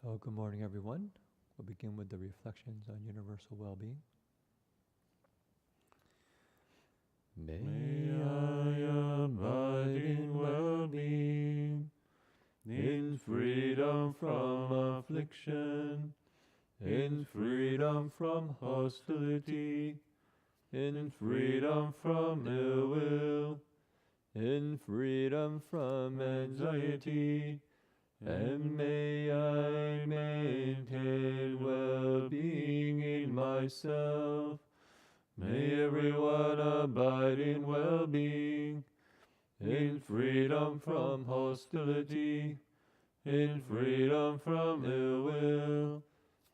So, good morning, everyone. We'll begin with the reflections on universal well-being. May I abide in well-being, in freedom from affliction, in freedom from hostility, in freedom from ill will, in freedom from anxiety, and may I maintain well-being in myself. May everyone abide in well-being, in freedom from hostility, in freedom from ill will,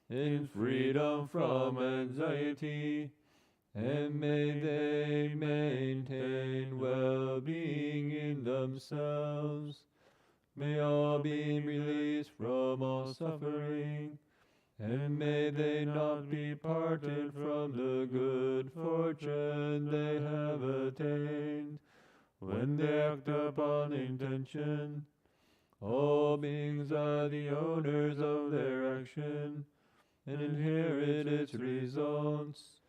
in freedom from anxiety, and may they maintain well-being in themselves. May all be released from all suffering, and may they not be parted from the good fortune they have attained. When they act upon intention, all beings are the owners of their action, and inherit its results.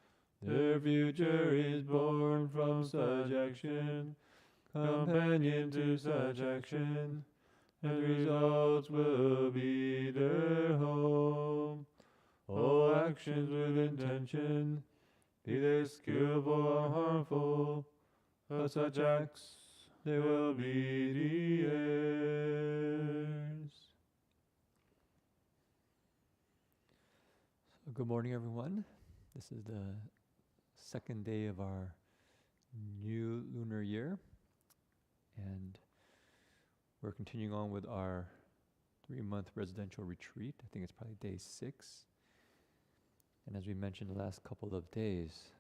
Their future is born from such action, companion to such action, and results will be their home. All actions with intention, be they skillful or harmful, of such acts they will be the heirs. So, good morning, everyone. This is the second day of our new lunar year, and we're continuing on with our 3-month residential retreat. I think it's probably day 6. And as we mentioned the last couple of days,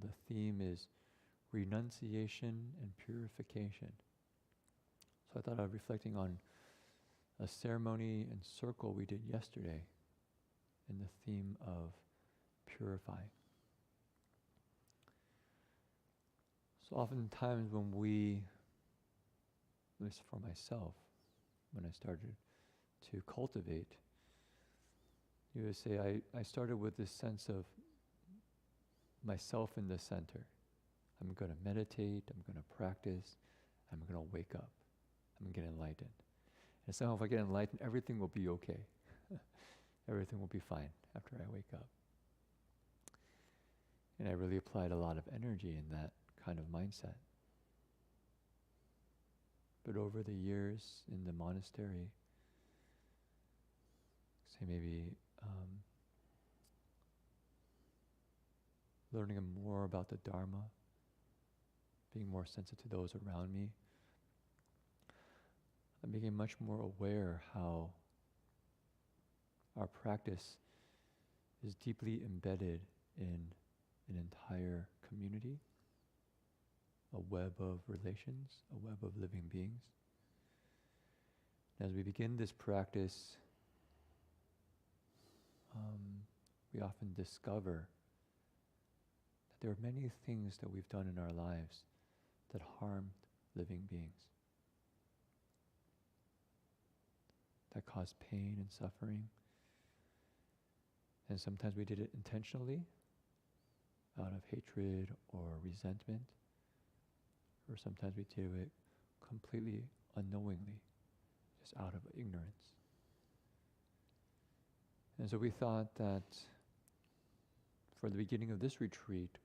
the theme is renunciation and purification. So I thought of reflecting on a ceremony and circle we did yesterday in the theme of purifying. So oftentimes when we, at least for myself, when I started to cultivate, you would say I started with this sense of myself in the center. I'm going to meditate, I'm going to practice, I'm going to wake up, I'm going to get enlightened. And somehow if I get enlightened, everything will be okay. Everything will be fine after I wake up. And I really applied a lot of energy in that kind of mindset. But over the years in the monastery, say maybe learning more about the Dharma, being more sensitive to those around me, I became much more aware how our practice is deeply embedded in an entire community, a web of relations, a web of living beings. As we begin this practice, we often discover that there are many things that we've done in our lives that harmed living beings, that caused pain and suffering. And sometimes we did it intentionally, out of hatred or resentment, or sometimes we did it completely unknowingly, just out of ignorance. And so we thought that for the beginning of this retreat,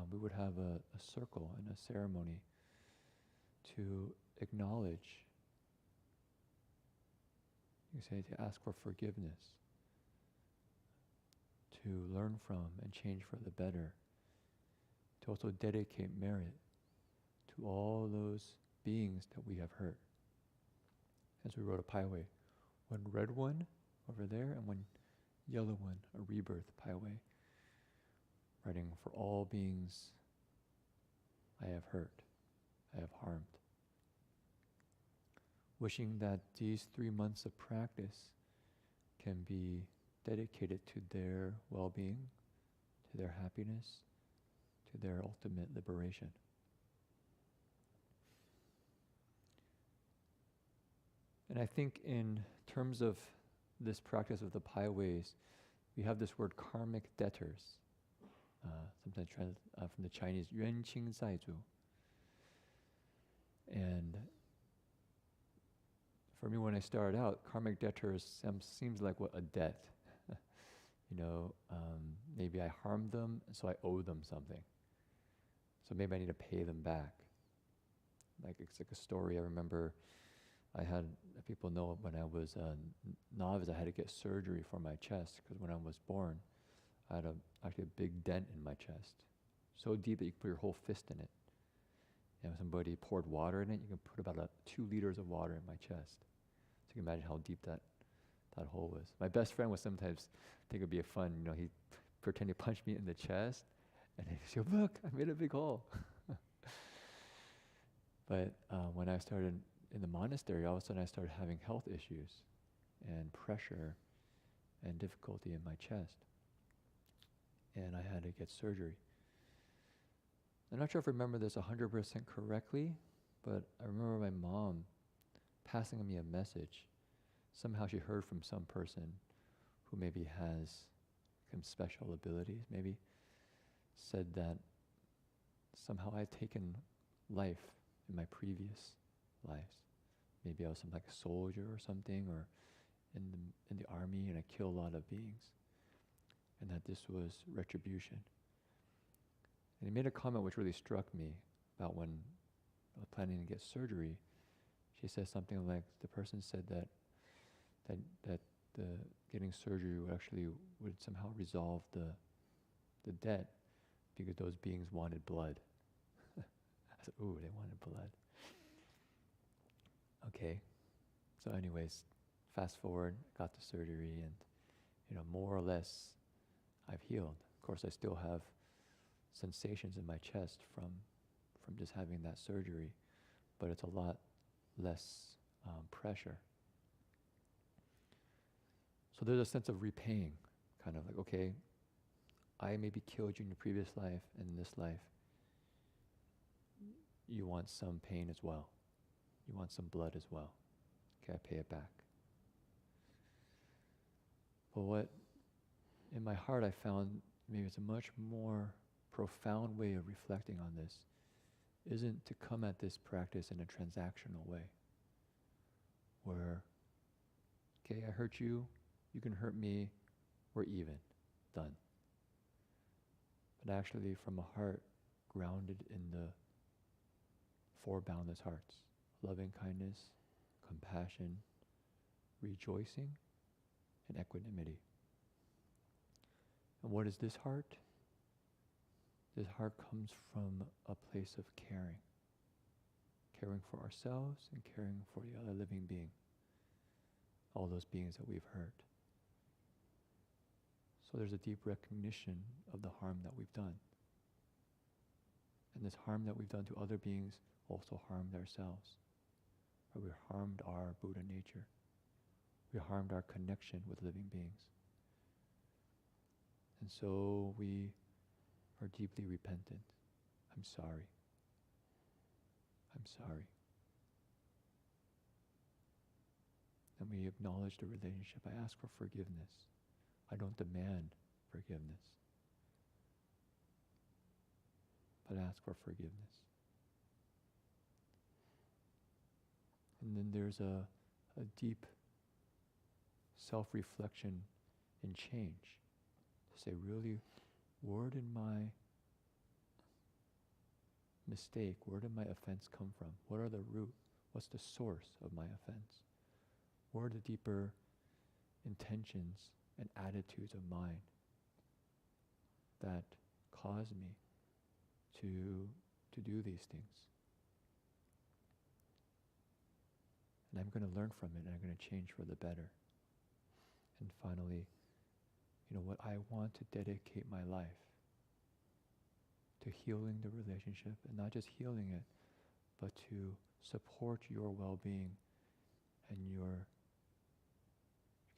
we would have a circle and a ceremony to acknowledge, you say, to ask for forgiveness, to learn from and change for the better, to also dedicate merit to all those beings that we have hurt. As we wrote a paiwei, one red one over there and one yellow one, a rebirth paiwei, writing for all beings I have hurt, I have harmed. Wishing that these 3 months of practice can be dedicated to their well-being, to their happiness, to their ultimate liberation. And I think in terms of this practice of the pi ways, we have this word karmic debtors, sometimes from the Chinese, 冤亲债主. And for me, when I started out, karmic debtors seems like what a debt. Maybe I harmed them, so I owe them something. So maybe I need to pay them back. Like it's like a story I remember. I had people know when I was a novice, I had to get surgery for my chest because when I was born, I had actually a big dent in my chest, so deep that you could put your whole fist in it. And if somebody poured water in it, you can put about 2 liters of water in my chest. So you can imagine how deep that hole was. My best friend would sometimes think it'd be a fun, he'd pretend to punch me in the chest, and he'd say, "Look, I made a big hole." But when I started in the monastery, all of a sudden I started having health issues and pressure and difficulty in my chest. And I had to get surgery. I'm not sure if I remember this 100% correctly, but I remember my mom passing me a message. Somehow she heard from some person who maybe has some special abilities, maybe said that somehow I had taken life in my previous lives. Maybe I was like a soldier or something, or in the army, and I killed a lot of beings, and that this was retribution. And he made a comment which really struck me about when I was planning to get surgery. She said something like, the person said that the getting surgery would somehow resolve the debt because those beings wanted blood. I said, ooh, they wanted blood. Okay. So anyways, fast forward, got the surgery, and more or less I've healed. Of course, I still have sensations in my chest from just having that surgery, but it's a lot less pressure. So there's a sense of repaying, kind of like, okay, I maybe killed you in your previous life, and in this life, you want some pain as well. You want some blood as well. Okay, I pay it back. But what, in my heart, I found maybe it's a much more profound way of reflecting on this, isn't to come at this practice in a transactional way, where, okay, I hurt you, you can hurt me, we're even, done. But actually from a heart grounded in the 4 boundless hearts, loving kindness, compassion, rejoicing, and equanimity. And what is this heart? This heart comes from a place of caring for ourselves and caring for the other living being, all those beings that we've hurt. So there's a deep recognition of the harm that we've done. And this harm that we've done to other beings also harmed ourselves. Or we harmed our Buddha nature. We harmed our connection with living beings. And so we are deeply repentant. I'm sorry. I'm sorry. And we acknowledge the relationship. I ask for forgiveness. I don't demand forgiveness, but ask for forgiveness. And then there's a deep self-reflection and change. To say, really, where did my mistake, where did my offense come from? What are the root? What's the source of my offense? What are the deeper intentions and attitudes of mine that cause me to do these things? And I'm going to learn from it, and I'm going to change for the better. And finally, what I want to dedicate my life to healing the relationship, and not just healing it, but to support your well-being and your,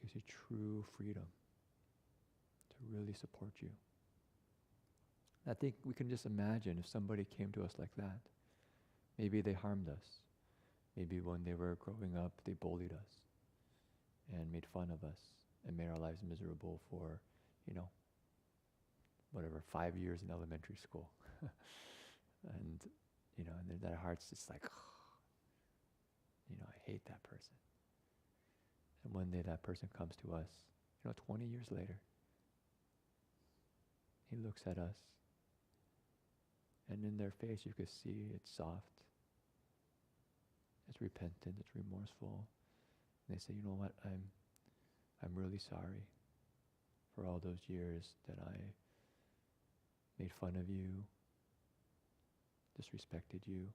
you can say, true freedom, to really support you. I think we can just imagine if somebody came to us like that. Maybe they harmed us. Maybe when they were growing up, they bullied us. and made fun of us and made our lives miserable for, you know, whatever, 5 years in elementary school. And, you know, and then that heart's just like, you know, I hate that person. And one day that person comes to us, you know, 20 years later. He looks at us, and in their face you could see it's soft, it's repentant, it's remorseful. And they say, you know what, I'm really sorry for all those years that I made fun of you, disrespected you.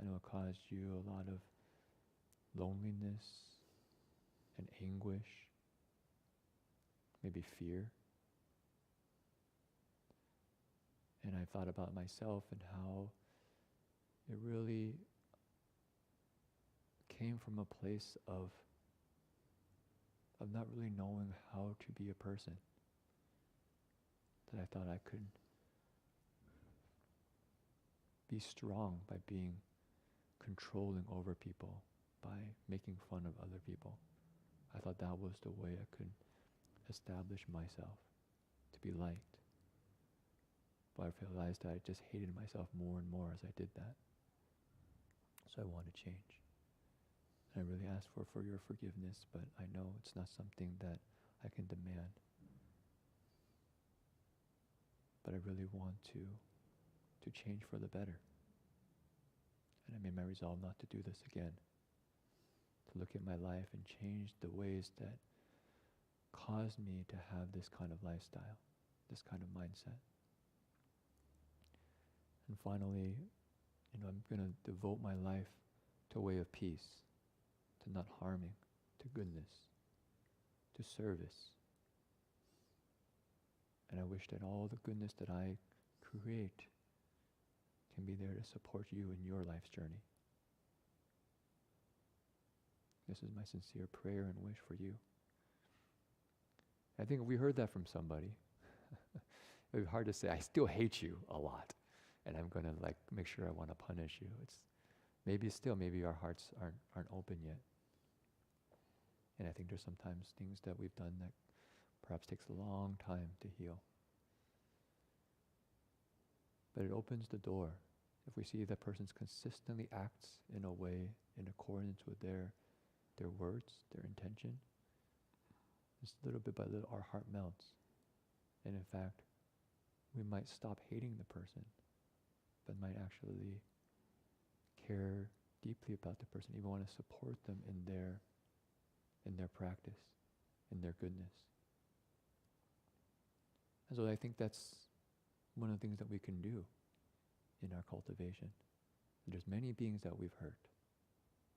I know it caused you a lot of loneliness and anguish, maybe fear. And I thought about myself and how it really came from a place of not really knowing how to be a person. That I thought I could be strong by being controlling over people, by making fun of other people. I thought that was the way I could establish myself, to be liked. But I realized that I just hated myself more and more as I did that. So I want to change. And I really ask for your forgiveness, but I know it's not something that I can demand. But I really want to change for the better. And I made my resolve not to do this again. To look at my life and change the ways that caused me to have this kind of lifestyle, this kind of mindset. And finally, you know, I'm going to devote my life to a way of peace, to not harming, to goodness, to service. And I wish that all the goodness that I create can be there to support you in your life's journey. This is my sincere prayer and wish for you. I think if we heard that from somebody, it would be hard to say, I still hate you a lot, and I'm going to like make sure I want to punish you. Maybe our hearts aren't open yet. And I think there's sometimes things that we've done that perhaps takes a long time to heal. But it opens the door. If we see that person consistently acts in a way in accordance with their words, their intention, just little bit by little our heart melts. And in fact, we might stop hating the person, but might actually care deeply about the person, even want to support them in their practice, in their goodness. And so I think that's one of the things that we can do in our cultivation. And there's many beings that we've hurt,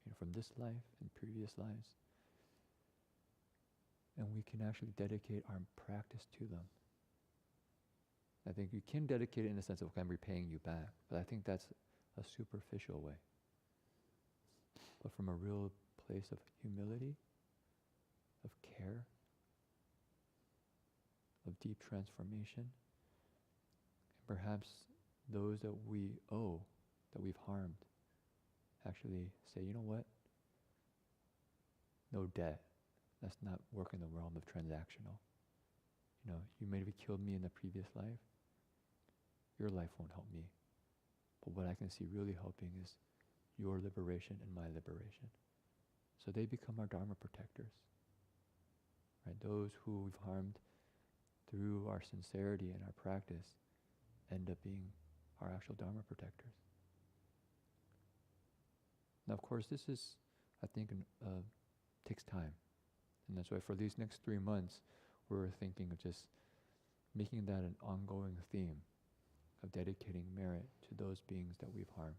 you know, from this life and previous lives. And we can actually dedicate our practice to them. I think you can dedicate it in the sense of, okay, I'm repaying you back, but I think that's a superficial way. But from a real place of humility, of care, of deep transformation, and perhaps those that we owe, that we've harmed, actually say, you know what? No debt. Let's not work in the realm of transactional. You know, you may have killed me in the previous life. Your life won't help me. But what I can see really helping is your liberation and my liberation. So they become our Dharma protectors. Right? Those who we've harmed through our sincerity and our practice end up being our actual Dharma protectors. Now, of course, this is, I think, takes time. And that's why for these next 3 months, we're thinking of just making that an ongoing theme of dedicating merit to those beings that we've harmed.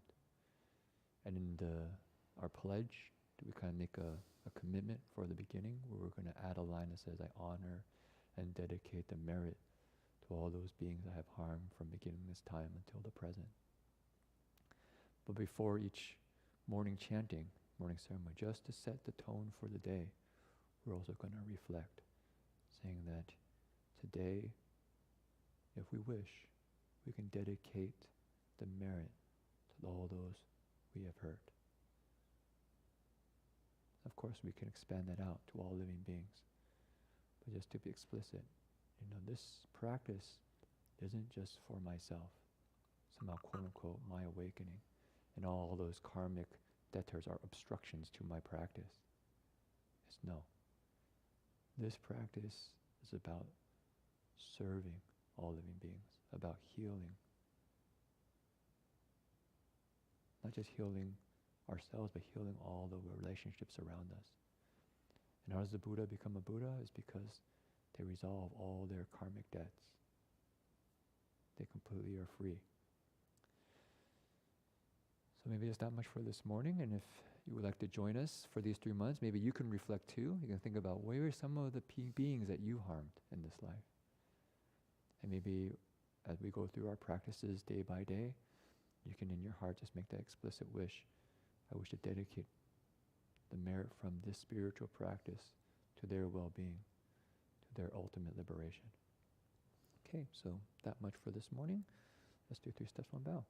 And in our pledge, we kind of make a commitment for the beginning where we're going to add a line that says, I honor and dedicate the merit to all those beings I have harmed from beginning this time until the present. But before each morning chanting, morning ceremony, just to set the tone for the day, we're also going to reflect, saying that today, if we wish, we can dedicate the merit to all those we have hurt. Of course, we can expand that out to all living beings. But just to be explicit, this practice isn't just for myself, somehow quote unquote my awakening, and all those karmic debtors are obstructions to my practice. It's no. This practice is about serving all living beings, about healing. Not just healing ourselves, but healing all the relationships around us. And how does the Buddha become a Buddha? It's because they resolve all their karmic debts. They completely are free. So maybe it's not much for this morning, and if you would like to join us for these 3 months, maybe you can reflect too. You can think about where are some of the beings that you harmed in this life. And maybe as we go through our practices day by day, you can in your heart just make that explicit wish. I wish to dedicate the merit from this spiritual practice to their well-being, to their ultimate liberation. Okay, so that much for this morning. Let's do 3 steps, 1 bow.